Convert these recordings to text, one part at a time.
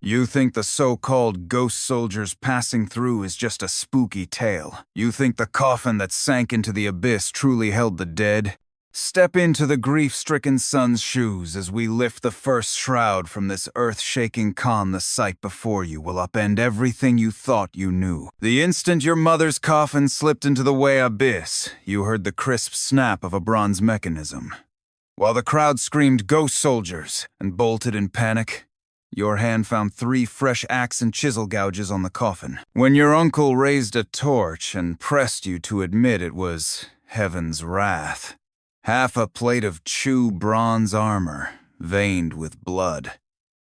You think the so-called ghost soldiers passing through is just a spooky tale. You think the coffin that sank into the abyss truly held the dead? Step into the grief-stricken son's shoes as we lift the first shroud from this earth-shaking con. The sight before you will upend everything you thought you knew. The instant your mother's coffin slipped into the Wei Abyss, you heard the crisp snap of a bronze mechanism. While the crowd screamed "Ghost soldiers" and bolted in panic, your hand found 3 fresh axe and chisel gouges on the coffin. When your uncle raised a torch and pressed you to admit it was heaven's wrath, half a plate of Chu bronze armor, veined with blood,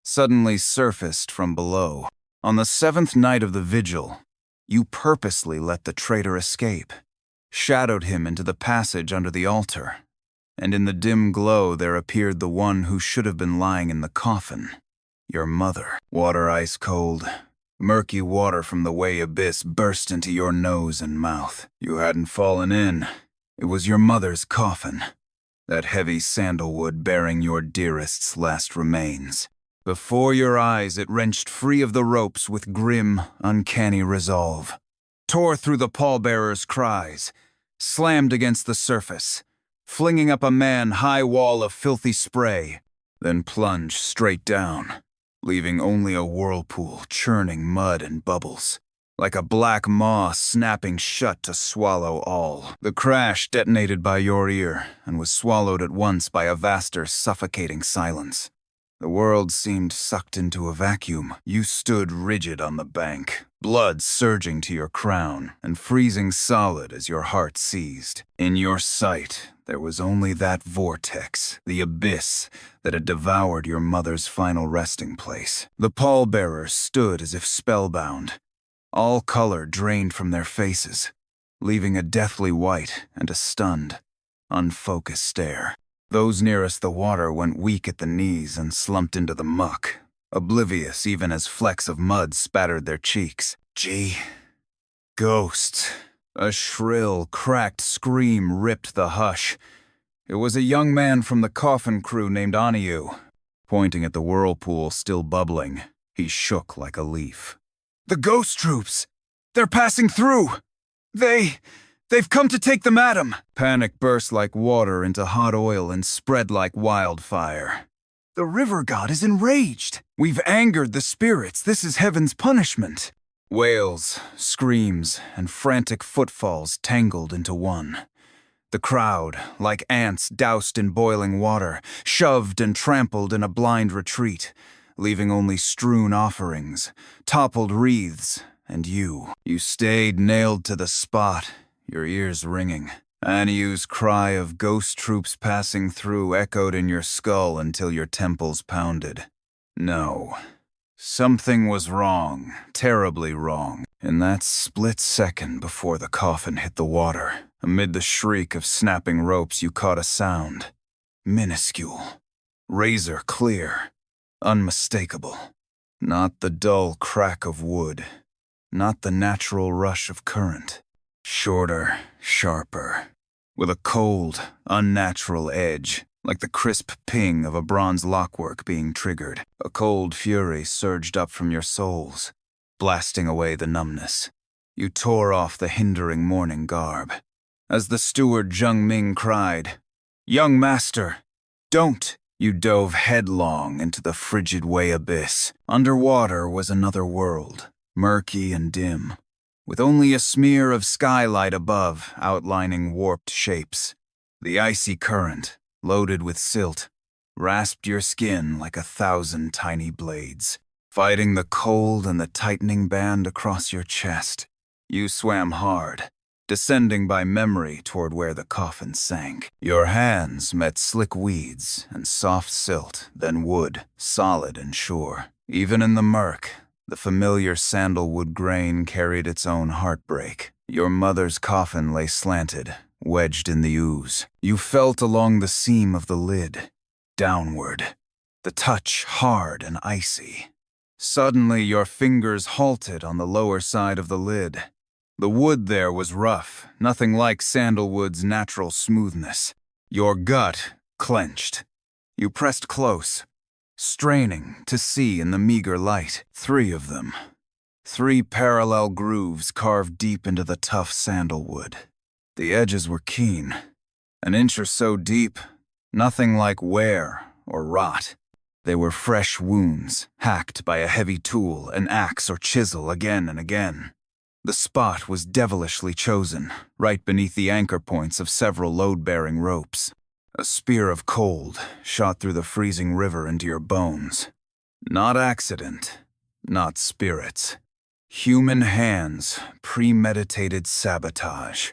suddenly surfaced from below. On the 7th night of the vigil, you purposely let the traitor escape, shadowed him into the passage under the altar, and in the dim glow there appeared the one who should have been lying in the coffin, your mother. Water ice cold, murky water from the Wei Abyss burst into your nose and mouth. You hadn't fallen in. It was your mother's coffin, that heavy sandalwood bearing your dearest's last remains. Before your eyes it wrenched free of the ropes with grim, uncanny resolve, tore through the pallbearer's cries, slammed against the surface, flinging up a man-high wall of filthy spray, then plunged straight down, leaving only a whirlpool churning mud and bubbles, like a black maw snapping shut to swallow all. The crash detonated by your ear and was swallowed at once by a vaster, suffocating silence. The world seemed sucked into a vacuum. You stood rigid on the bank, blood surging to your crown and freezing solid as your heart seized. In your sight, there was only that vortex, the abyss that had devoured your mother's final resting place. The pallbearers stood as if spellbound, all color drained from their faces, leaving a deathly white and a stunned, unfocused stare. Those nearest the water went weak at the knees and slumped into the muck, oblivious even as flecks of mud spattered their cheeks. Gee. Ghosts. A shrill, cracked scream ripped the hush. It was a young man from the coffin crew named Aniu. Pointing at the whirlpool still bubbling, he shook like a leaf. "The ghost troops! They're passing through! They've come to take the madam!" Panic burst like water into hot oil and spread like wildfire. "The river god is enraged! We've angered the spirits. This is heaven's punishment." Wails, screams, and frantic footfalls tangled into one. The crowd, like ants doused in boiling water, shoved and trampled in a blind retreat, leaving only strewn offerings, toppled wreaths, and you. You stayed nailed to the spot, your ears ringing. Aniu's cry of ghost troops passing through echoed in your skull until your temples pounded. No. Something was wrong, terribly wrong. In that split second before the coffin hit the water, amid the shriek of snapping ropes you caught a sound. Minuscule. Razor clear. Unmistakable. Not the dull crack of wood. Not the natural rush of current. Shorter, sharper. With a cold, unnatural edge, like the crisp ping of a bronze lockwork being triggered. A cold fury surged up from your souls, blasting away the numbness. You tore off the hindering mourning garb. As the steward Zheng Ming cried, "Young master, don't!" You dove headlong into the frigid Wei Abyss. Underwater was another world, murky and dim, with only a smear of skylight above outlining warped shapes. The icy current, loaded with silt, rasped your skin like 1,000 tiny blades, fighting the cold and the tightening band across your chest. You swam hard, descending by memory toward where the coffin sank. Your hands met slick weeds and soft silt, then wood, solid and sure. Even in the murk, the familiar sandalwood grain carried its own heartbreak. Your mother's coffin lay slanted, wedged in the ooze. You felt along the seam of the lid, downward, the touch hard and icy. Suddenly your fingers halted on the lower side of the lid. The wood there was rough, nothing like sandalwood's natural smoothness. Your gut clenched. You pressed close, straining to see in the meager light. 3 of them. 3 parallel grooves carved deep into the tough sandalwood. The edges were keen, an inch or so deep, nothing like wear or rot. They were fresh wounds, hacked by a heavy tool, an axe or chisel again and again. The spot was devilishly chosen, right beneath the anchor points of several load-bearing ropes. A spear of cold shot through the freezing river into your bones. Not accident, not spirits. Human hands, premeditated sabotage.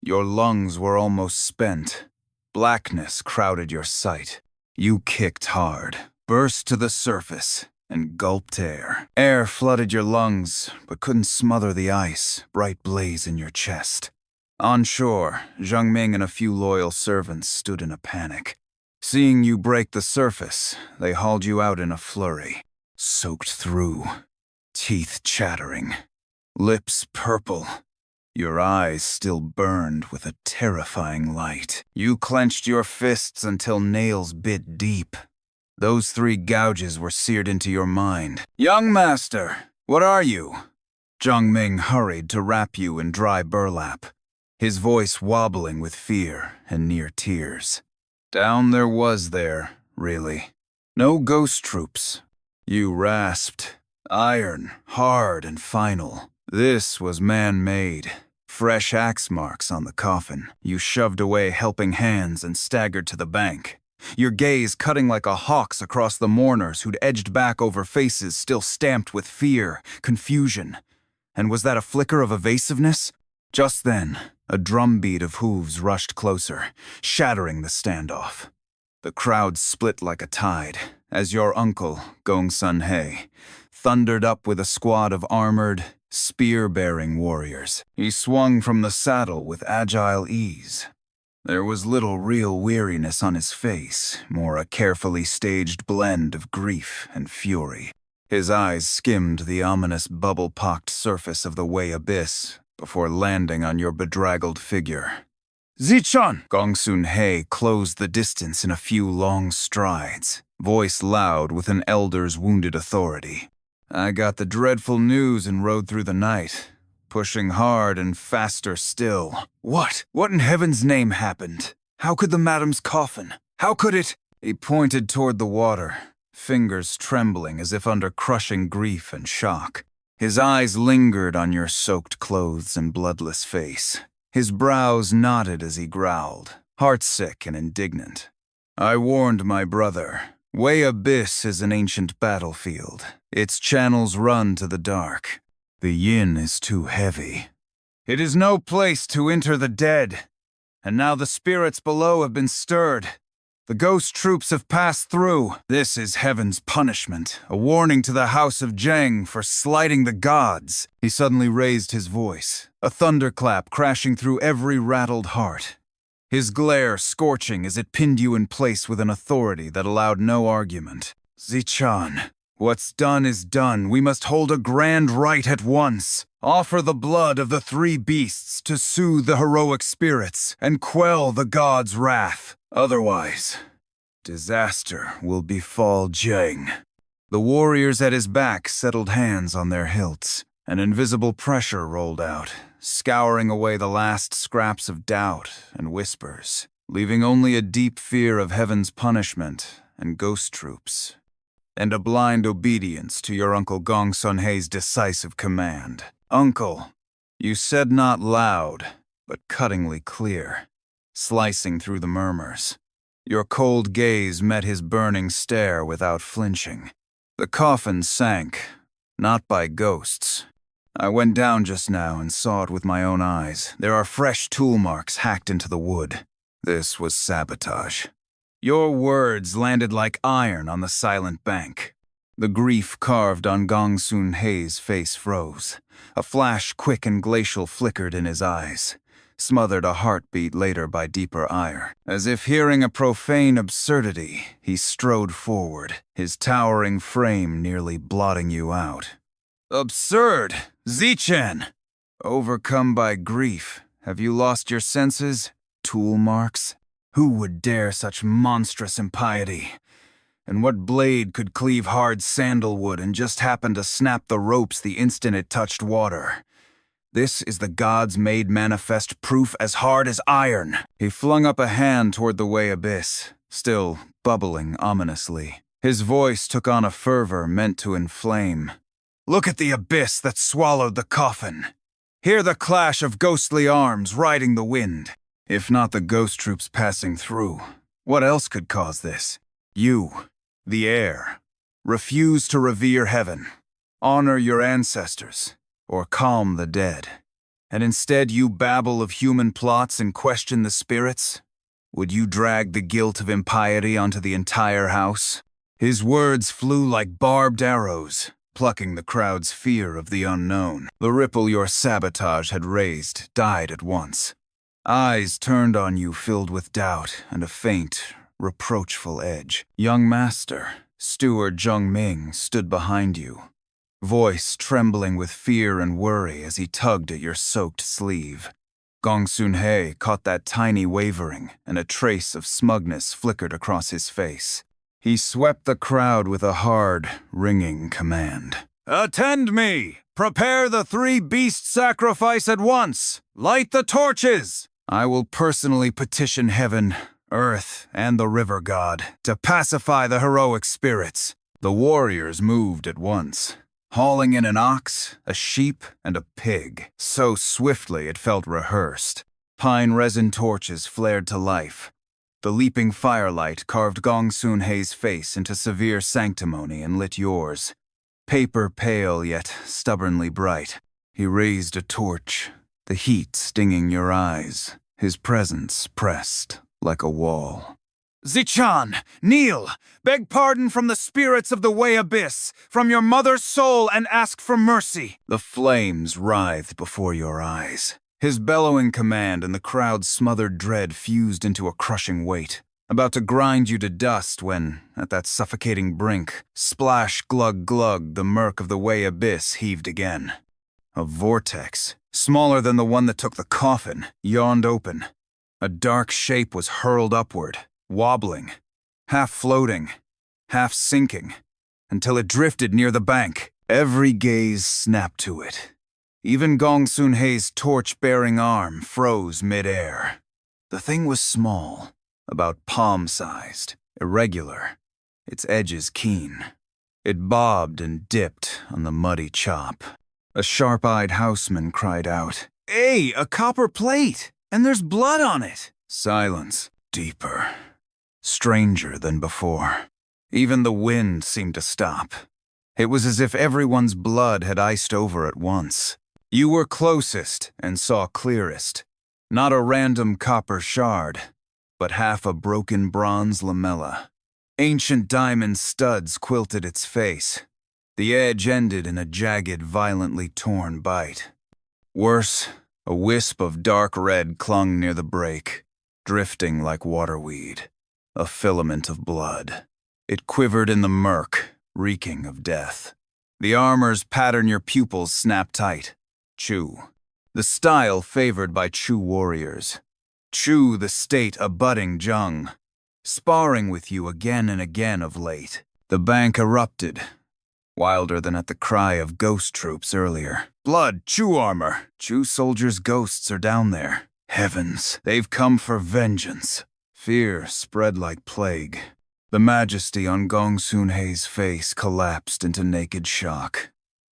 Your lungs were almost spent. Blackness crowded your sight. You kicked hard, burst to the surface, and gulped air. Air flooded your lungs, but couldn't smother the ice, bright blaze in your chest. On shore, Zhang Ming and a few loyal servants stood in a panic. Seeing you break the surface, they hauled you out in a flurry, soaked through, teeth chattering, lips purple. Your eyes still burned with a terrifying light. You clenched your fists until nails bit deep. Those 3 gouges were seared into your mind. "Young master, what are you?" Zhang Ming hurried to wrap you in dry burlap, his voice wobbling with fear and near tears. Down there was there, really. No ghost troops. You rasped. Iron, hard and final. This was man-made. Fresh axe marks on the coffin. You shoved away helping hands and staggered to the bank, your gaze cutting like a hawk's across the mourners who'd edged back over faces still stamped with fear, confusion. And was that a flicker of evasiveness? Just then, a drumbeat of hooves rushed closer, shattering the standoff. The crowd split like a tide, as your uncle, Gong Sun He, thundered up with a squad of armored, spear-bearing warriors. He swung from the saddle with agile ease. There was little real weariness on his face, more a carefully staged blend of grief and fury. His eyes skimmed the ominous bubble-pocked surface of the Wei Abyss before landing on your bedraggled figure. "Zichan!" Gong Sun He closed the distance in a few long strides, voice loud with an elder's wounded authority. "I got the dreadful news and rode through the night, pushing hard and faster still." What in heaven's name happened? How could the madam's coffin? How could it? He pointed toward the water, fingers trembling as if under crushing grief and shock. His eyes lingered on your soaked clothes and bloodless face. His brows knotted as he growled, heartsick and indignant. "I warned my brother. Wei Abyss is an ancient battlefield. Its channels run to the dark. The yin is too heavy. It is no place to enter the dead. And now the spirits below have been stirred. The ghost troops have passed through. This is heaven's punishment, a warning to the house of Zheng for slighting the gods." He suddenly raised his voice, a thunderclap crashing through every rattled heart. His glare scorching as it pinned you in place with an authority that allowed no argument. "Zichan, what's done is done. We must hold a grand rite at once. Offer the blood of the 3 beasts to soothe the heroic spirits and quell the gods' wrath. Otherwise, disaster will befall Zheng." The warriors at his back settled hands on their hilts. An invisible pressure rolled out, scouring away the last scraps of doubt and whispers, leaving only a deep fear of heaven's punishment and ghost troops, and a blind obedience to your Uncle Gong Sun He's decisive command. "Uncle," you said not loud, but cuttingly clear, slicing through the murmurs. Your cold gaze met his burning stare without flinching. "The coffin sank, not by ghosts. I went down just now and saw it with my own eyes. There are fresh tool marks hacked into the wood. This was sabotage." Your words landed like iron on the silent bank. The grief carved on Gong Sun He's face froze. A flash quick and glacial flickered in his eyes, smothered a heartbeat later by deeper ire. As if hearing a profane absurdity, he strode forward, his towering frame nearly blotting you out. "Absurd! Zichan!" "Overcome by grief, have you lost your senses? Tool marks? Who would dare such monstrous impiety? And what blade could cleave hard sandalwood and just happen to snap the ropes the instant it touched water? This is the gods made manifest proof as hard as iron. He flung up a hand toward the Wei Abyss, still bubbling ominously. His voice took on a fervor meant to inflame. Look at the abyss that swallowed the coffin. Hear the clash of ghostly arms riding the wind. If not the ghost troops passing through, what else could cause this? You, the heir, refuse to revere heaven, honor your ancestors, or calm the dead. And instead you babble of human plots and question the spirits? Would you drag the guilt of impiety onto the entire house? His words flew like barbed arrows, plucking the crowd's fear of the unknown. The ripple your sabotage had raised died at once. Eyes turned on you filled with doubt and a faint, reproachful edge. Young master, Steward Zheng Ming, stood behind you, voice trembling with fear and worry as he tugged at your soaked sleeve. Gong Sun He caught that tiny wavering, and a trace of smugness flickered across his face. He swept the crowd with a hard, ringing command. Attend me! Prepare the 3 beast sacrifice at once! Light the torches! I will personally petition heaven, earth, and the river god to pacify the heroic spirits. The warriors moved at once, hauling in an ox, a sheep, and a pig, so swiftly it felt rehearsed. Pine resin torches flared to life. The leaping firelight carved Gong Sun He's face into severe sanctimony and lit yours. Paper pale yet stubbornly bright. He raised a torch, the heat stinging your eyes, his presence pressed like a wall. Zichan, kneel! Beg pardon from the spirits of the Wei Abyss, from your mother's soul, and ask for mercy. The flames writhed before your eyes. His bellowing command and the crowd's smothered dread fused into a crushing weight, about to grind you to dust when, at that suffocating brink, splash, glug, glug, the murk of the Wei Abyss heaved again. A vortex, smaller than the one that took the coffin, yawned open. A dark shape was hurled upward, wobbling, half floating, half sinking, until it drifted near the bank. Every gaze snapped to it. Even Gong Sun He's torch-bearing arm froze mid-air. The thing was small, about palm-sized, irregular, its edges keen. It bobbed and dipped on the muddy chop. A sharp-eyed houseman cried out, "Hey, a copper plate! And there's blood on it!" Silence, deeper, stranger than before. Even the wind seemed to stop. It was as if everyone's blood had iced over at once. You were closest and saw clearest. Not a random copper shard, but half a broken bronze lamella. Ancient diamond studs quilted its face. The edge ended in a jagged, violently torn bite. Worse, a wisp of dark red clung near the break, drifting like waterweed, a filament of blood. It quivered in the murk, reeking of death. The armor's pattern your pupils snapped tight. Chu, the style favored by Chu warriors. Chu, the state a budding Zheng, sparring with you again and again of late. The bank erupted, wilder than at the cry of ghost troops earlier. Blood, Chu armor. Chu soldiers' ghosts are down there. Heavens, they've come for vengeance. Fear spread like plague. The majesty on Gong Sun He's face collapsed into naked shock.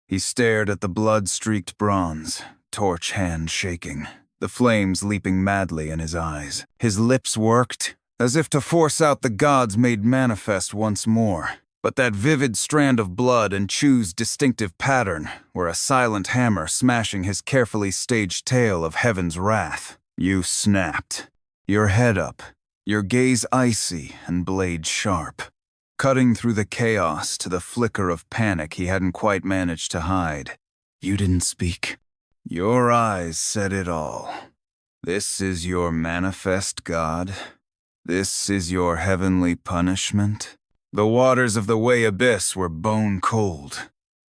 He stared at the blood-streaked bronze, torch hand shaking, the flames leaping madly in his eyes. His lips worked, as if to force out the gods made manifest once more. But that vivid strand of blood and Chu's distinctive pattern were a silent hammer smashing his carefully staged tale of heaven's wrath. You snapped, your head up, your gaze icy and blade sharp, cutting through the chaos to the flicker of panic he hadn't quite managed to hide. You didn't speak. Your eyes said it all. This is your manifest God? This is your heavenly punishment? The waters of the Wei Abyss were bone cold.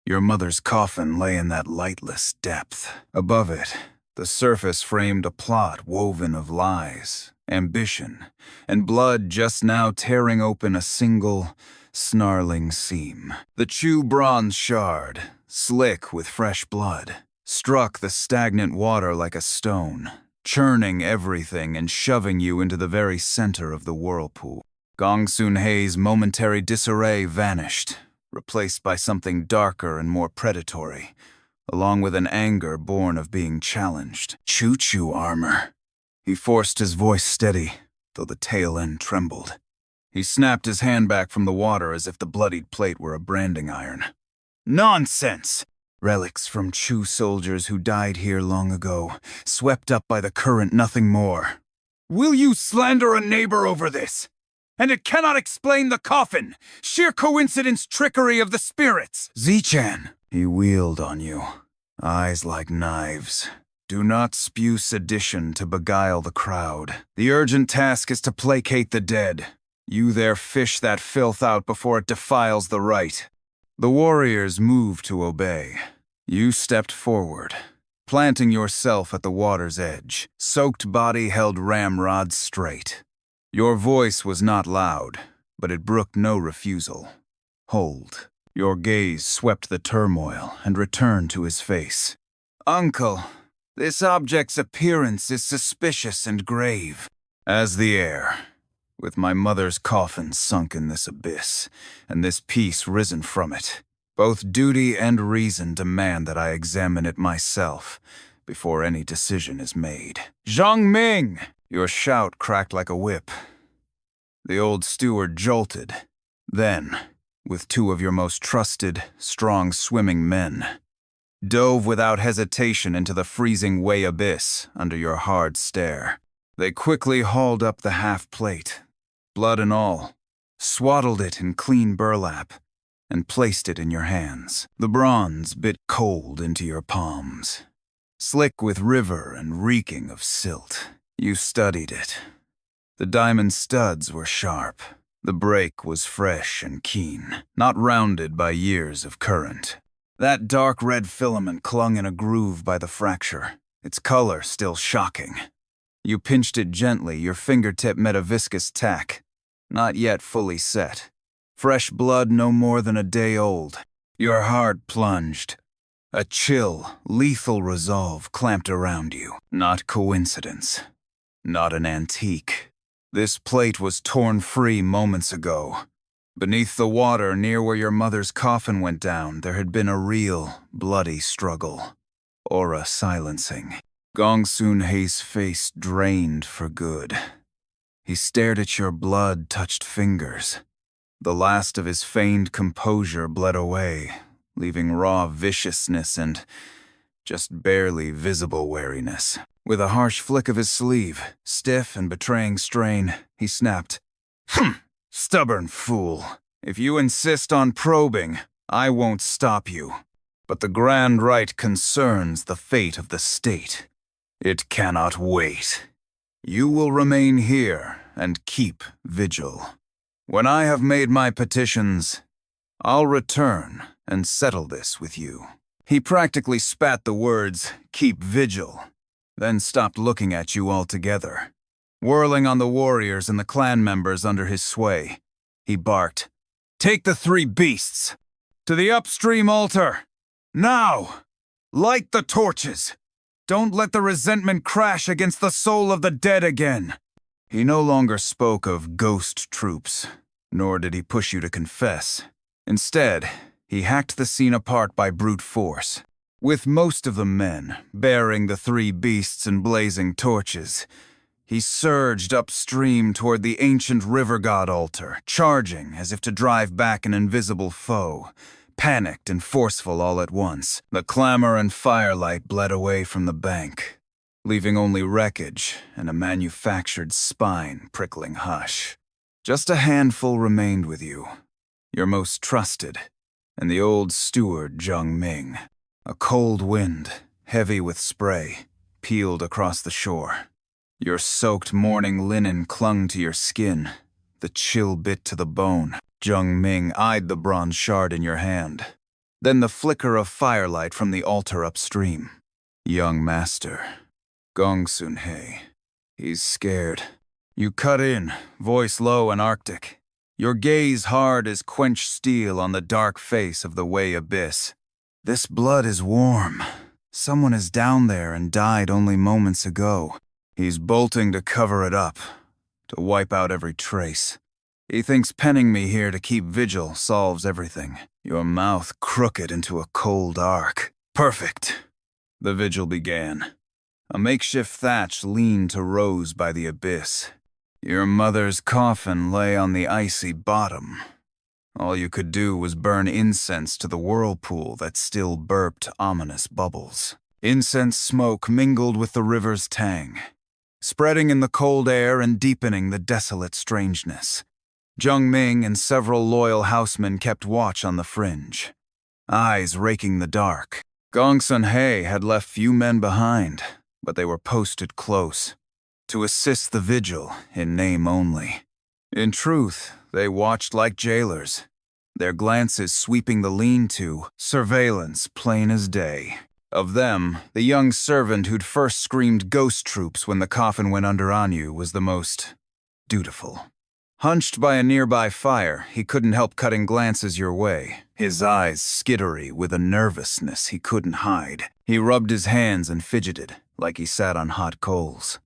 Your mother's coffin lay in that lightless depth. Above it, the surface framed a plot woven of lies, ambition, and blood just now tearing open a single, snarling seam. The Chu bronze shard, slick with fresh blood, struck the stagnant water like a stone, churning everything and shoving you into the very center of the whirlpool. Gong Sun Hei's momentary disarray vanished, replaced by something darker and more predatory, along with an anger born of being challenged. Choo-choo armor. He forced his voice steady, though the tail end trembled. He snapped his hand back from the water as if the bloodied plate were a branding iron. Nonsense! Relics from Chu soldiers who died here long ago, swept up by the current, nothing more. Will you slander a neighbor over this? And it cannot explain the coffin! Sheer coincidence, trickery of the spirits! Zichan! He wheeled on you, eyes like knives. Do not spew sedition to beguile the crowd. The urgent task is to placate the dead. You there fish that filth out before it defiles the rite. The warriors moved to obey. You stepped forward, planting yourself at the water's edge. Soaked body held ramrods straight. Your voice was not loud, but it brooked no refusal. Hold. Your gaze swept the turmoil and returned to his face. Uncle, this object's appearance is suspicious and grave. As the air, with my mother's coffin sunk in this abyss, and this piece risen from it, both duty and reason demand that I examine it myself before any decision is made. Zhang Ming! Your shout cracked like a whip. The old steward jolted. Then, with two of your most trusted, strong swimming men, dove without hesitation into the freezing Wei Abyss under your hard stare. They quickly hauled up the half-plate, blood and all, swaddled it in clean burlap, and placed it in your hands. The bronze bit cold into your palms. Slick with river and reeking of silt. You studied it. The diamond studs were sharp. The break was fresh and keen, not rounded by years of current. That dark red filament clung in a groove by the fracture, its color still shocking. You pinched it gently, your fingertip met a viscous tack, not yet fully set. Fresh blood no more than a day old. Your heart plunged. A chill, lethal resolve clamped around you. Not coincidence. Not an antique. This plate was torn free moments ago. Beneath the water, near where your mother's coffin went down, there had been a real, bloody struggle. Aura silencing. Gong Sun Hei's face drained for good. He stared at your blood-touched fingers. The last of his feigned composure bled away, leaving raw viciousness and just barely visible wariness. With a harsh flick of his sleeve, stiff and betraying strain, he snapped, Stubborn fool. If you insist on probing, I won't stop you. But the grand rite concerns the fate of the state. It cannot wait. You will remain here and keep vigil. When I have made my petitions, I'll return and settle this with you. He practically spat the words, keep vigil, then stopped looking at you altogether. Whirling on the warriors and the clan members under his sway, he barked, Take the three beasts! To the upstream altar! Now! Light the torches! Don't let the resentment crash against the soul of the dead again! He no longer spoke of ghost troops, nor did he push you to confess. Instead, he hacked the scene apart by brute force. With most of the men bearing the three beasts and blazing torches, he surged upstream toward the ancient river god altar, charging as if to drive back an invisible foe, panicked and forceful all at once. The clamor and firelight bled away from the bank, leaving only wreckage and a manufactured spine-prickling hush. Just a handful remained with you, your most trusted, and the old steward Zhang Ming. A cold wind, heavy with spray, peeled across the shore. Your soaked mourning linen clung to your skin, the chill bit to the bone. Zhang Ming eyed the bronze shard in your hand, then the flicker of firelight from the altar upstream. Young master, Gong Sun Hei. He's scared. You cut in, voice low and arctic. your gaze hard as quenched steel on the dark face of the Wei Abyss. This blood is warm. Someone is down there and died only moments ago. He's bolting to cover it up, to wipe out every trace. He thinks penning me here to keep vigil solves everything. Your mouth crooked into a cold arc. Perfect. The vigil began. A makeshift thatch leaned to rose by the abyss. Your mother's coffin lay on the icy bottom. All you could do was burn incense to the whirlpool that still burped ominous bubbles. Incense smoke mingled with the river's tang, spreading in the cold air and deepening the desolate strangeness. Zheng Ming and several loyal housemen kept watch on the fringe, eyes raking the dark. Gongsun He had left few men behind, but they were posted close, to assist the vigil in name only. In truth, they watched like jailers, their glances sweeping the lean-to, surveillance plain as day. Of them, the young servant who'd first screamed ghost troops when the coffin went under Anyu was the most dutiful. Hunched by a nearby fire, he couldn't help cutting glances your way, his eyes skittery with a nervousness he couldn't hide. He rubbed his hands and fidgeted, like he sat on hot coals.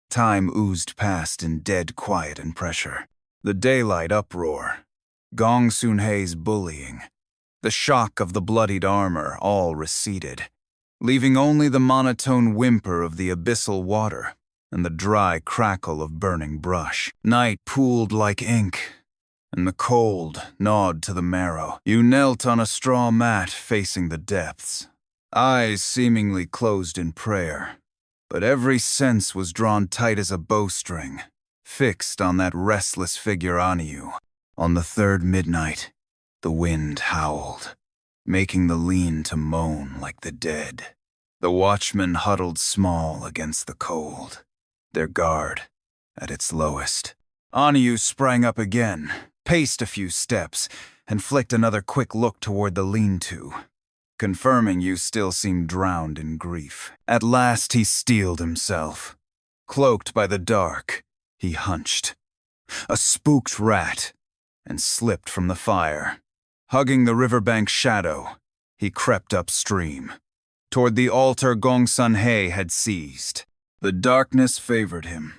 Time oozed past in dead quiet and pressure. The daylight uproar, Gongsun He's bullying, the shock of the bloodied armor all receded, leaving only the monotone whimper of the abyssal water and the dry crackle of burning brush. Night pooled like ink, and the cold gnawed to the marrow. You knelt on a straw mat facing the depths, eyes seemingly closed in prayer, but every sense was drawn tight as a bowstring, fixed on that restless figure Anyu. On the third midnight, the wind howled, making the lean to moan like the dead. The watchmen huddled small against the cold, their guard at its lowest. Anyu sprang up again, paced a few steps, and flicked another quick look toward the lean-to, confirming you still seemed drowned in grief. At last he steeled himself. Cloaked by the dark, he hunched, a spooked rat, and slipped from the fire. Hugging the riverbank shadow, he crept upstream, toward the altar Gongsun He had seized. The darkness favored him.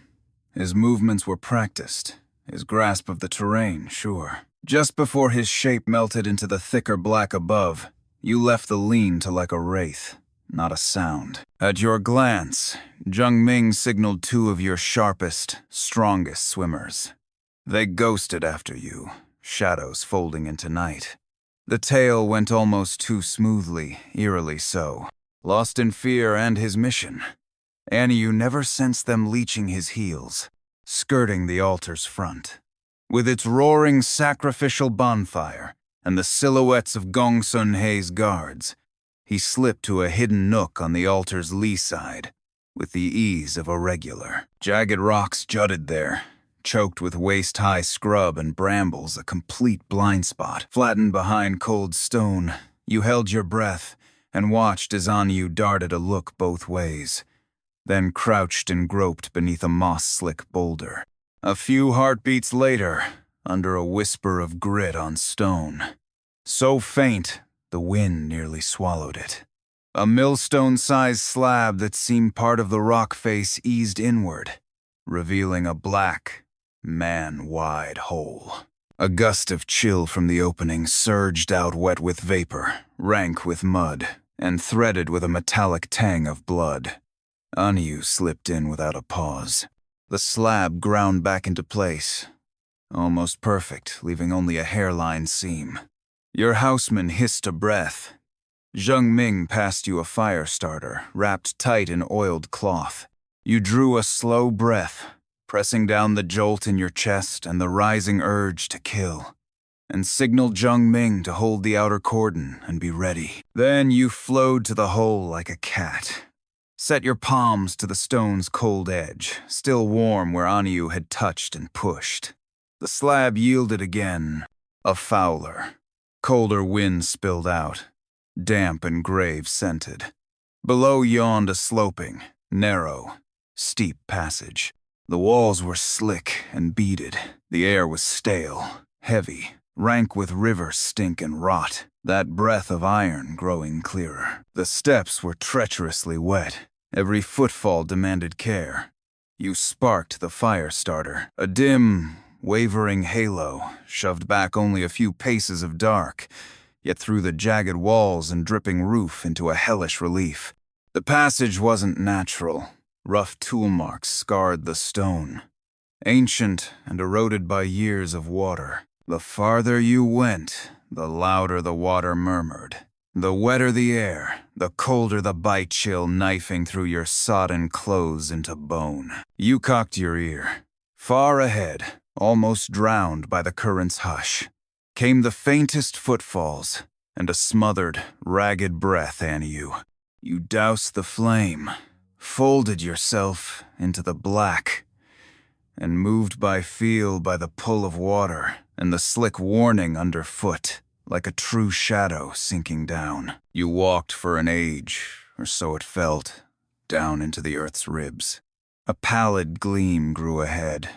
His movements were practiced, his grasp of the terrain sure. Just before his shape melted into the thicker black above, you left the lean to like a wraith, not a sound. At your glance, Zheng Ming signaled two of your sharpest, strongest swimmers. They ghosted after you, shadows folding into night. The tale went almost too smoothly, eerily so, lost in fear and his mission. Anyu never sensed them leeching his heels, skirting the altar's front. With its roaring sacrificial bonfire and the silhouettes of Gongsun He's guards, he slipped to a hidden nook on the altar's lee side, with the ease of a regular. Jagged rocks jutted there, choked with waist-high scrub and brambles, a complete blind spot. Flattened behind cold stone, you held your breath and watched as Anyu darted a look both ways, then crouched and groped beneath a moss-slick boulder. A few heartbeats later, under a whisper of grit on stone, so faint the wind nearly swallowed it. A millstone-sized slab that seemed part of the rock face eased inward, revealing a black, man-wide hole. A gust of chill from the opening surged out wet with vapor, rank with mud, and threaded with a metallic tang of blood. Anyu slipped in without a pause. The slab ground back into place, almost perfect, leaving only a hairline seam. Your houseman hissed a breath. Zheng Ming passed you a fire starter, wrapped tight in oiled cloth. You drew a slow breath, pressing down the jolt in your chest and the rising urge to kill, and signaled Zheng Ming to hold the outer cordon and be ready. Then you flowed to the hole like a cat. Set your palms to the stone's cold edge, still warm where Anyu had touched and pushed. The slab yielded again, a fouler. Colder wind spilled out, damp and grave-scented. Below yawned a sloping, narrow, steep passage. The walls were slick and beaded. The air was stale, heavy, rank with river stink and rot, that breath of iron growing clearer. The steps were treacherously wet. Every footfall demanded care. You sparked the fire starter. A dim, wavering halo shoved back only a few paces of dark, yet threw the jagged walls and dripping roof into a hellish relief. The passage wasn't natural. Rough tool marks scarred the stone, ancient and eroded by years of water. The farther you went, the louder the water murmured. The wetter the air, the colder the bite chill knifing through your sodden clothes into bone. You cocked your ear. Far ahead, almost drowned by the current's hush, came the faintest footfalls and a smothered, ragged breath, Anu. You doused the flame, folded yourself into the black, and moved by feel by the pull of water and the slick warning underfoot, like a true shadow sinking down. You walked for an age, or so it felt, down into the earth's ribs. A pallid gleam grew ahead.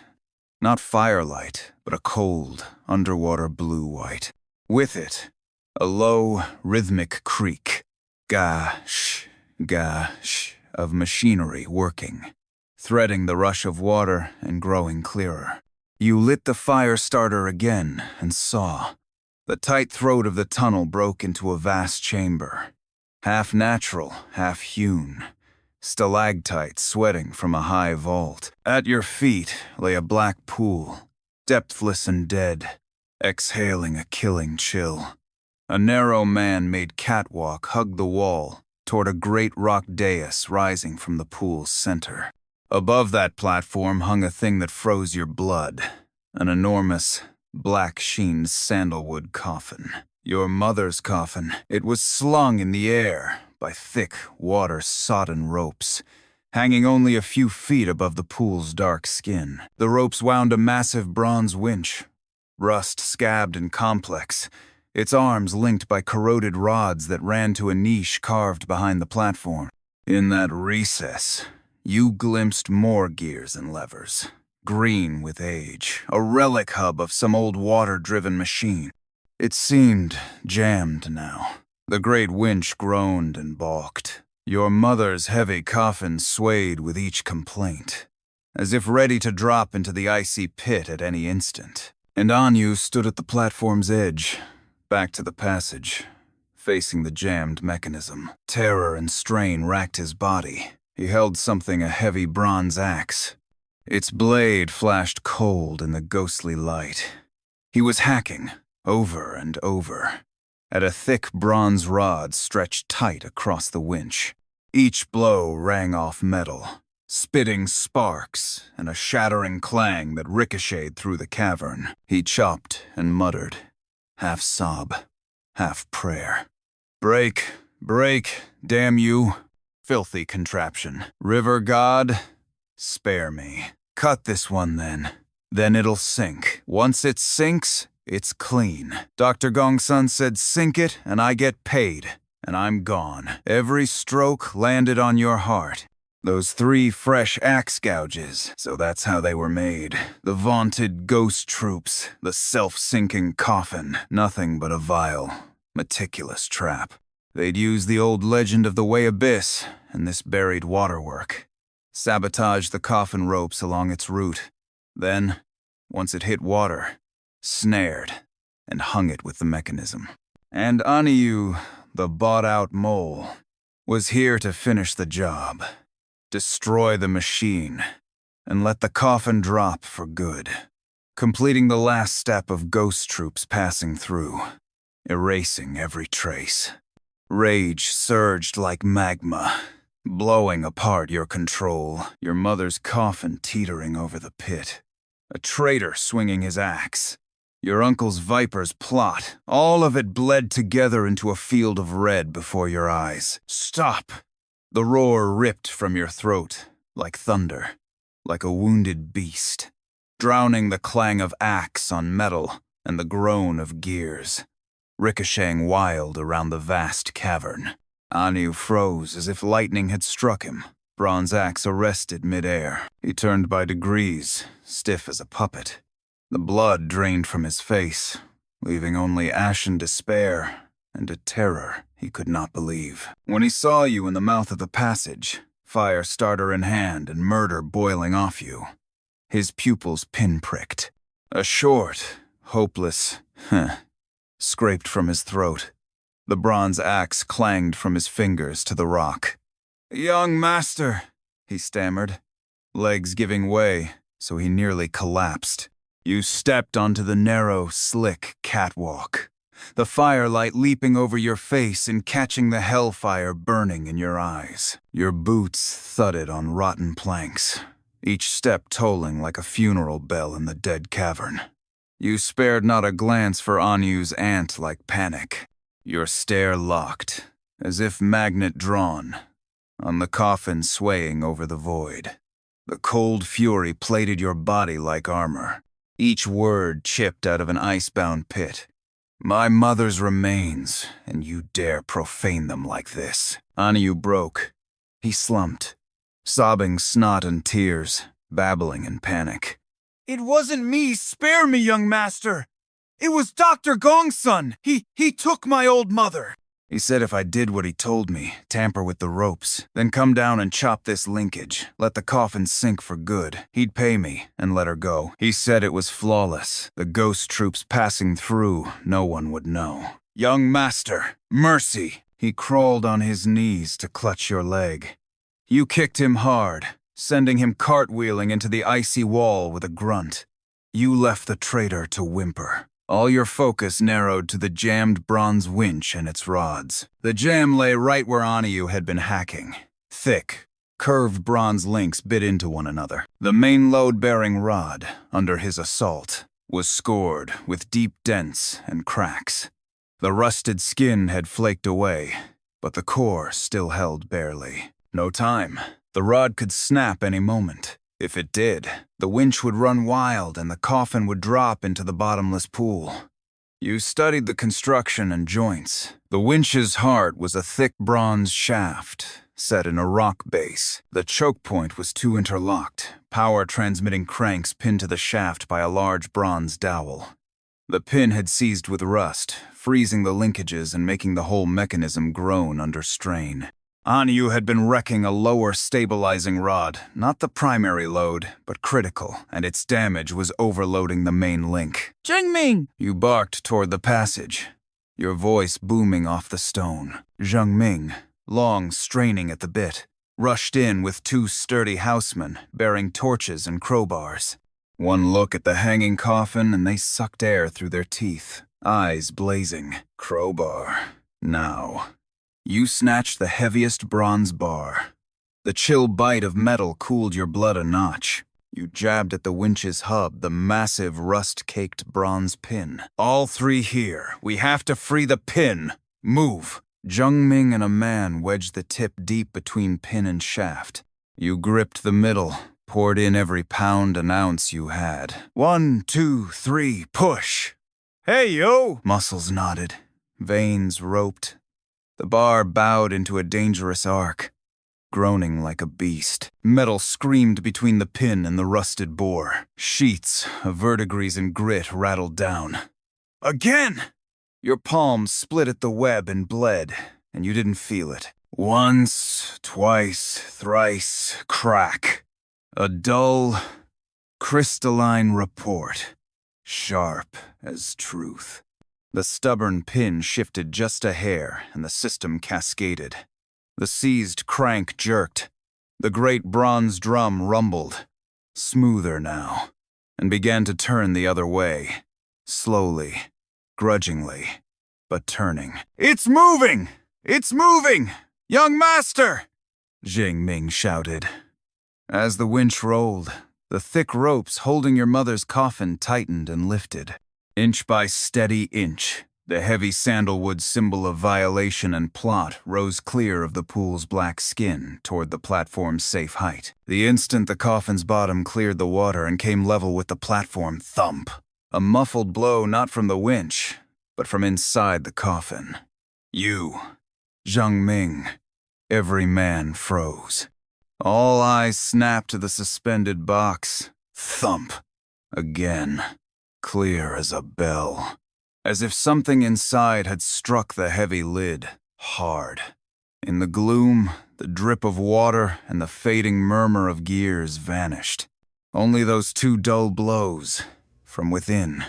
Not firelight, but a cold, underwater blue-white. With it, a low, rhythmic creak. Gash, gash, of machinery working, threading the rush of water and growing clearer. You lit the fire starter again and saw. The tight throat of the tunnel broke into a vast chamber, half natural, half hewn, stalactites sweating from a high vault. At your feet lay a black pool, depthless and dead, exhaling a killing chill. A narrow man-made catwalk hugged the wall toward a great rock dais rising from the pool's center. Above that platform hung a thing that froze your blood, an enormous, black-sheened sandalwood coffin. Your mother's coffin. It was slung in the air by thick, water-sodden ropes, hanging only a few feet above the pool's dark skin. The ropes wound a massive bronze winch, rust-scabbed and complex, its arms linked by corroded rods that ran to a niche carved behind the platform. In that recess, you glimpsed more gears and levers, green with age, a relic hub of some old water-driven machine. It seemed jammed now. The great winch groaned and balked. Your mother's heavy coffin swayed with each complaint, as if ready to drop into the icy pit at any instant. And Anu stood at the platform's edge, back to the passage, facing the jammed mechanism. Terror and strain racked his body. He held something, a heavy bronze axe. Its blade flashed cold in the ghostly light. He was hacking, over and over, at a thick bronze rod stretched tight across the winch. Each blow rang off metal, spitting sparks and a shattering clang that ricocheted through the cavern. He chopped and muttered, half sob, half prayer. Break, break, damn you, filthy contraption. River god, spare me. Cut this one then it'll sink. Once it sinks, it's clean. Dr. Gongsun said sink it and I get paid, and I'm gone. Every stroke landed on your heart. Those 3 fresh axe gouges, so that's how they were made. The vaunted ghost troops, the self-sinking coffin, nothing but a vile, meticulous trap. They'd use the old legend of the Wei Abyss and this buried waterwork, sabotage the coffin ropes along its route. Then, once it hit water, snared and hung it with the mechanism. And Aniu, the bought-out mole, was here to finish the job. Destroy the machine, and let the coffin drop for good, completing the last step of ghost troops passing through, erasing every trace. Rage surged like magma, blowing apart your control, your mother's coffin teetering over the pit, a traitor swinging his axe, your uncle's viper's plot, all of it bled together into a field of red before your eyes. Stop! The roar ripped from your throat, like thunder, like a wounded beast, drowning the clang of axe on metal and the groan of gears, ricocheting wild around the vast cavern. Anu froze as if lightning had struck him, bronze axe arrested mid-air. He turned by degrees, stiff as a puppet, The blood drained from his face, leaving only ashen despair and a terror he could not believe. When he saw you in the mouth of the passage, fire starter in hand and murder boiling off you, his pupils pinpricked. A short, hopeless scraped from his throat. The bronze axe clanged from his fingers to the rock. "Young master," he stammered, legs giving way, so he nearly collapsed. You stepped onto the narrow, slick catwalk, the firelight leaping over your face and catching the hellfire burning in your eyes. Your boots thudded on rotten planks, each step tolling like a funeral bell in the dead cavern. You spared not a glance for Anyu's ant-like panic, your stare locked, as if magnet drawn, on the coffin swaying over the void. The cold fury plated your body like armor, each word chipped out of an icebound pit. "My mother's remains, and you dare profane them like this." Anyu broke. He slumped, sobbing snot and tears, babbling in panic. "It wasn't me! Spare me, young master! It was Dr. Gongsun! He took my old mother!" He said if I did what he told me, tamper with the ropes, then come down and chop this linkage, let the coffin sink for good, he'd pay me and let her go. He said it was flawless. The ghost troops passing through, no one would know. "Young master, mercy!" He crawled on his knees to clutch your leg. You kicked him hard, sending him cartwheeling into the icy wall with a grunt. You left the traitor to whimper. All your focus narrowed to the jammed bronze winch and its rods. The jam lay right where Anyu had been hacking. Thick, curved bronze links bit into one another. The main load-bearing rod, under his assault, was scored with deep dents and cracks. The rusted skin had flaked away, but the core still held barely. No time. The rod could snap any moment. If it did, the winch would run wild and the coffin would drop into the bottomless pool. You studied the construction and joints. The winch's heart was a thick bronze shaft, set in a rock base. The choke point was two interlocked, power-transmitting cranks pinned to the shaft by a large bronze dowel. The pin had seized with rust, freezing the linkages and making the whole mechanism groan under strain. Anyu had been wrecking a lower stabilizing rod, not the primary load, but critical, and its damage was overloading the main link. "Zhengming!" You barked toward the passage, your voice booming off the stone. Zhengming, long straining at the bit, rushed in with two sturdy housemen bearing torches and crowbars. One look at the hanging coffin and they sucked air through their teeth, eyes blazing. Crowbar. Now. You snatched the heaviest bronze bar. The chill bite of metal cooled your blood a notch. You jabbed at the winch's hub, the massive rust-caked bronze pin. "All three here. We have to free the pin. Move." Zhengming and a man wedged the tip deep between pin and shaft. You gripped the middle, poured in every pound and ounce you had. 1, 2, 3, push. "Hey, yo!" Muscles knotted, veins roped. The bar bowed into a dangerous arc, groaning like a beast. Metal screamed between the pin and the rusted bore. Sheets of verdigris and grit rattled down. "Again!" Your palms split at the web and bled, and you didn't feel it. Once, twice, thrice, crack. A dull, crystalline report, sharp as truth. The stubborn pin shifted just a hair, and the system cascaded. The seized crank jerked. The great bronze drum rumbled, smoother now, and began to turn the other way, slowly, grudgingly, but turning. "It's moving! It's moving! Young master!" Zhengming shouted. As the winch rolled, the thick ropes holding your mother's coffin tightened and lifted. Inch by steady inch, the heavy sandalwood symbol of violation and plot rose clear of the pool's black skin toward the platform's safe height. The instant the coffin's bottom cleared the water and came level with the platform, thump. A muffled blow not from the winch, but from inside the coffin. You, Zhengming, every man froze. All eyes snapped to the suspended box. Thump. Again. clear as a bell, as if something inside had struck the heavy lid hard. In the gloom, the drip of water and the fading murmur of gears vanished. Only those two dull blows, from within,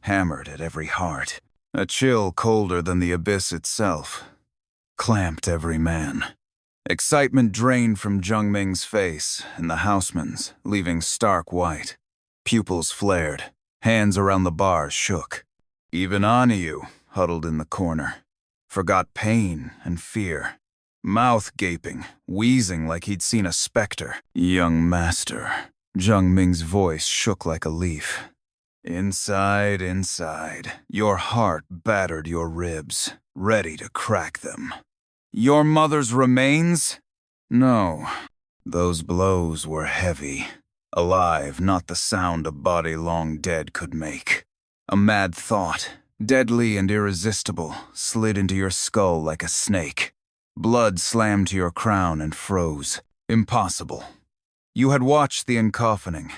hammered at every heart. A chill colder than the abyss itself clamped every man. Excitement drained from Zhengming's face and the houseman's, leaving stark white. Pupils flared, hands around the bars shook. Even Aniyu, huddled in the corner, forgot pain and fear. Mouth gaping, wheezing like he'd seen a specter. Young master, Zhengming's voice shook like a leaf. Inside, your heart battered your ribs, ready to crack them. Your mother's remains? No, those blows were heavy. Alive, not the sound a body long dead could make. A mad thought, deadly and irresistible, slid into your skull like a snake. Blood slammed to your crown and froze. Impossible. You had watched the uncoffining.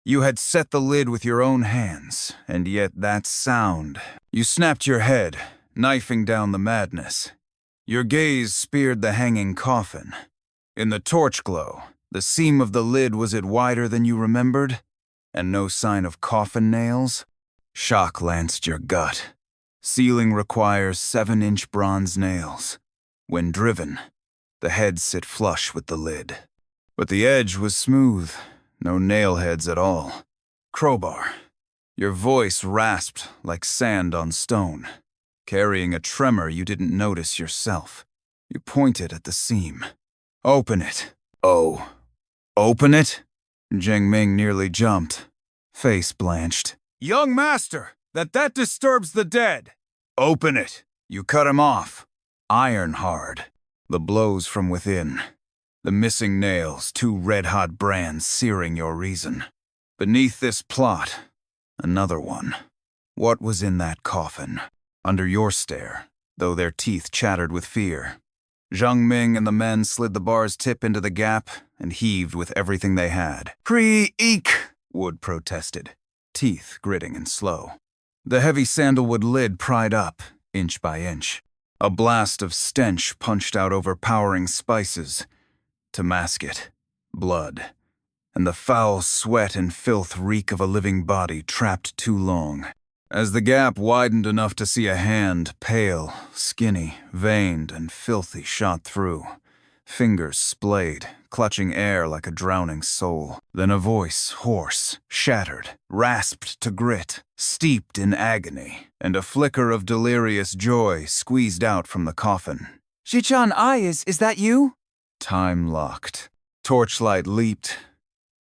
You had set the lid with your own hands, and yet that sound. You snapped your head, knifing down the madness. Your gaze speared the hanging coffin. In the torch glow, the seam of the lid was it wider than you remembered? And no sign of coffin nails? Shock lanced your gut. Sealing requires 7-inch bronze nails. When driven, the heads sit flush with the lid. But the edge was smooth, no nail heads at all. Crowbar. Your voice rasped like sand on stone, carrying a tremor you didn't notice yourself. You pointed at the seam. Open it. Oh. Open it? Zhengming nearly jumped, face blanched. Young master, that disturbs the dead. Open it. You cut him off. Iron hard. The blows from within. The missing nails, 2 red-hot brands searing your reason. Beneath this plot, another one. What was in that coffin? Under your stare, though their teeth chattered with fear. Zhengming and the men slid the bar's tip into the gap and heaved with everything they had. Pre-eek, Wood protested, teeth gritting and slow. The heavy sandalwood lid pried up, inch by inch. A blast of stench punched out overpowering spices. To mask it, blood, and the foul sweat and filth reek of a living body trapped too long. As the gap widened enough to see a hand, pale, skinny, veined, and filthy, shot through. Fingers splayed, clutching air like a drowning soul. Then a voice, hoarse, shattered, rasped to grit, steeped in agony, and a flicker of delirious joy squeezed out from the coffin. Shichan Ai, is that you? Time locked. Torchlight leaped,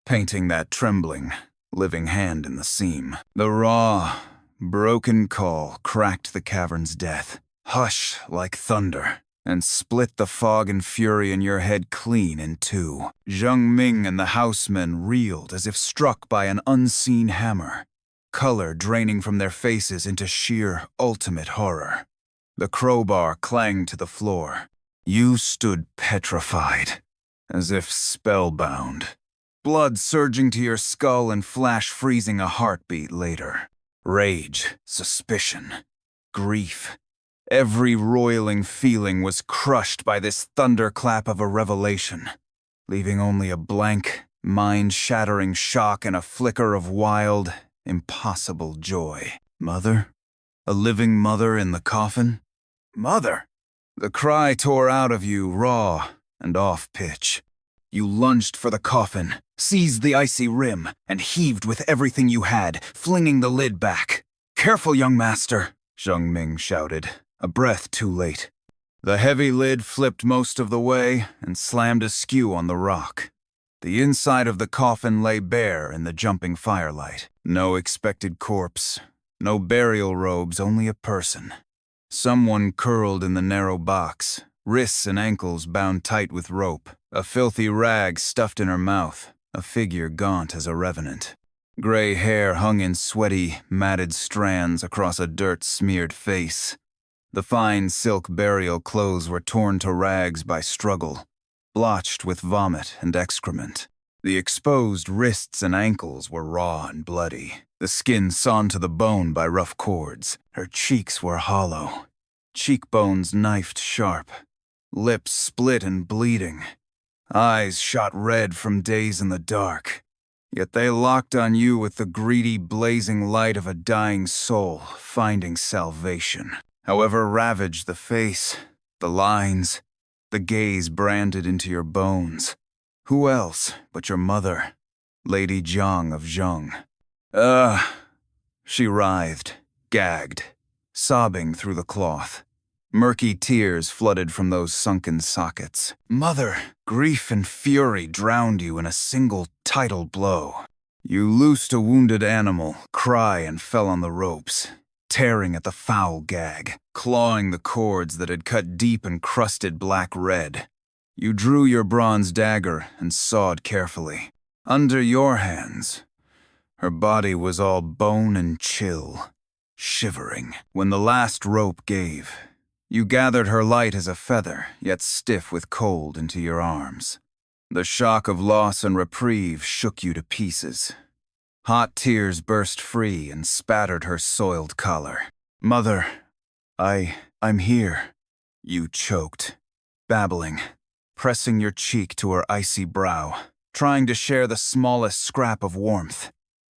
painting that trembling, living hand in the seam. The raw, broken call cracked the cavern's death. Hush like thunder, and split the fog and fury in your head clean in two. Zhengming and the housemen reeled as if struck by an unseen hammer, color draining from their faces into sheer ultimate horror. The crowbar clanged to the floor. You stood petrified, as if spellbound. Blood surging to your skull and flash freezing a heartbeat later. Rage, suspicion, grief. Every roiling feeling was crushed by this thunderclap of a revelation, leaving only a blank, mind-shattering shock and a flicker of wild, impossible joy. Mother? A living mother in the coffin? Mother! The cry tore out of you raw and off-pitch. You lunged for the coffin, seized the icy rim, and heaved with everything you had, flinging the lid back. "Careful, young master," Zhengming shouted, a breath too late. The heavy lid flipped most of the way and slammed askew on the rock. The inside of the coffin lay bare in the jumping firelight. No expected corpse, no burial robes, only a person. Someone curled in the narrow box, wrists and ankles bound tight with rope, a filthy rag stuffed in her mouth, a figure gaunt as a revenant. Gray hair hung in sweaty, matted strands across a dirt-smeared face. The fine silk burial clothes were torn to rags by struggle, blotched with vomit and excrement. The exposed wrists and ankles were raw and bloody, the skin sawn to the bone by rough cords. Her cheeks were hollow, cheekbones knifed sharp, lips split and bleeding, eyes shot red from days in the dark. Yet they locked on you with the greedy, blazing light of a dying soul finding salvation. However ravaged the face, the lines, the gaze branded into your bones. Who else but your mother, Lady Jiang of Zheng? She writhed, gagged, sobbing through the cloth. Murky tears flooded from those sunken sockets. Mother, grief and fury drowned you in a single tidal blow. You loosed a wounded animal, cry, and fell on the ropes, tearing at the foul gag, clawing the cords that had cut deep and crusted black red. You drew your bronze dagger and sawed carefully. Under your hands, her body was all bone and chill, shivering. When the last rope gave, you gathered her light as a feather, yet stiff with cold, into your arms. The shock of loss and reprieve shook you to pieces. Hot tears burst free and spattered her soiled collar. Mother, I'm here, you choked, babbling, pressing your cheek to her icy brow, trying to share the smallest scrap of warmth.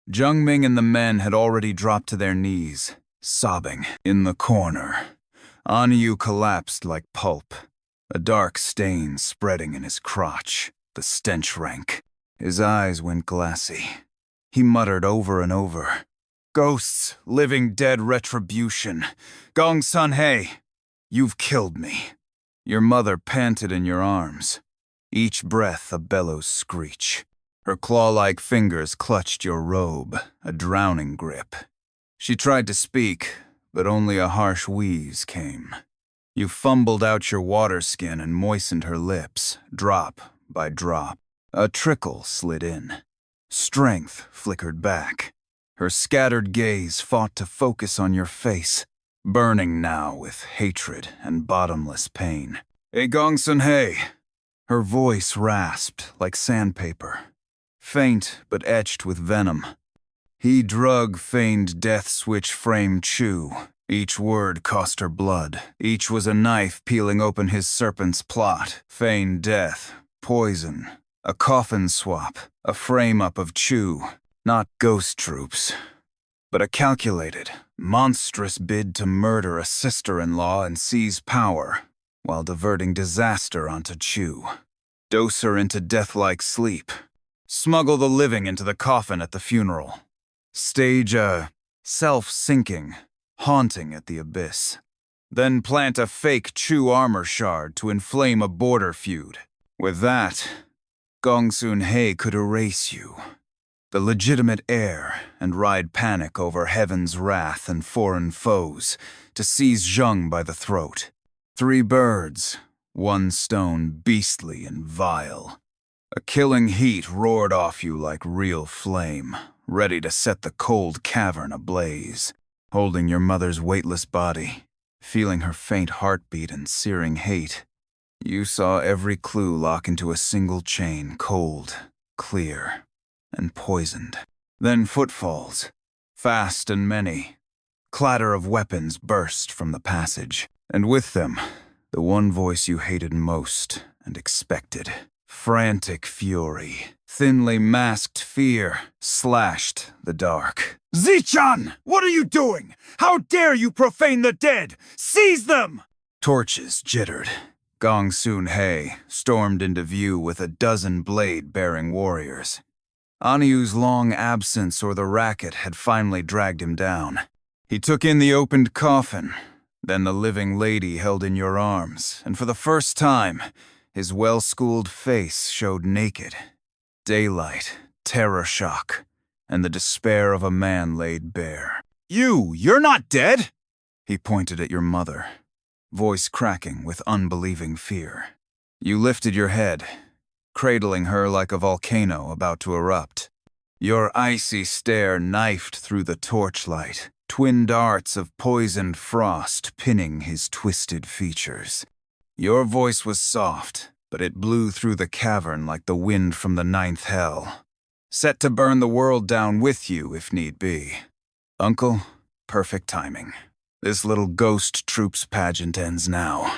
Zhengming and the men had already dropped to their knees, sobbing. In the corner, Anyu collapsed like pulp, a dark stain spreading in his crotch. The stench rank. His eyes went glassy. He muttered over and over, "Ghosts, living dead retribution. Gong Sun-hei, you've killed me." Your mother panted in your arms, each breath a bellows screech. Her claw-like fingers clutched your robe, a drowning grip. She tried to speak, but only a harsh wheeze came. You fumbled out your water skin and moistened her lips, drop by drop. A trickle slid in. Strength flickered back. Her scattered gaze fought to focus on your face, burning now with hatred and bottomless pain. Gong Sun-hei. Her voice rasped like sandpaper, faint but etched with venom. He drug feigned death switch frame chew. Each word cost her blood. Each was a knife peeling open his serpent's plot. Feigned death, poison, a coffin swap, a frame-up of Chu. Not ghost troops, but a calculated, monstrous bid to murder a sister-in-law and seize power, while diverting disaster onto Chu. Dose her into death-like sleep. Smuggle the living into the coffin at the funeral. Stage a self-sinking, haunting at the abyss. Then plant a fake Chu armor shard to inflame a border feud. With that, Gong Sun-hei could erase you, the legitimate heir, and ride panic over heaven's wrath and foreign foes to seize Zheng by the throat. 3 birds, 1 stone, beastly and vile. A killing heat roared off you like real flame, ready to set the cold cavern ablaze. Holding your mother's weightless body, feeling her faint heartbeat and searing hate, you saw every clue lock into a single chain, cold, clear, and poisoned. Then footfalls, fast and many. Clatter of weapons burst from the passage, and with them, the one voice you hated most and expected. Frantic fury, thinly masked fear, slashed the dark. Zichan! What are you doing? How dare you profane the dead? Seize them! Torches jittered. Gong Sun-hei stormed into view with a dozen blade-bearing warriors. Anyu's long absence or the racket had finally dragged him down. He took in the opened coffin, then the living lady held in your arms, and for the first time, his well-schooled face showed naked. Daylight, terror shock, and the despair of a man laid bare. You're not dead? He pointed at your mother, voice cracking with unbelieving fear. You lifted your head, cradling her like a volcano about to erupt. Your icy stare knifed through the torchlight, twin darts of poisoned frost pinning his twisted features. Your voice was soft, but it blew through the cavern like the wind from the ninth hell. Set to burn the world down with you, if need be. Uncle, perfect timing. This little ghost troops pageant ends now.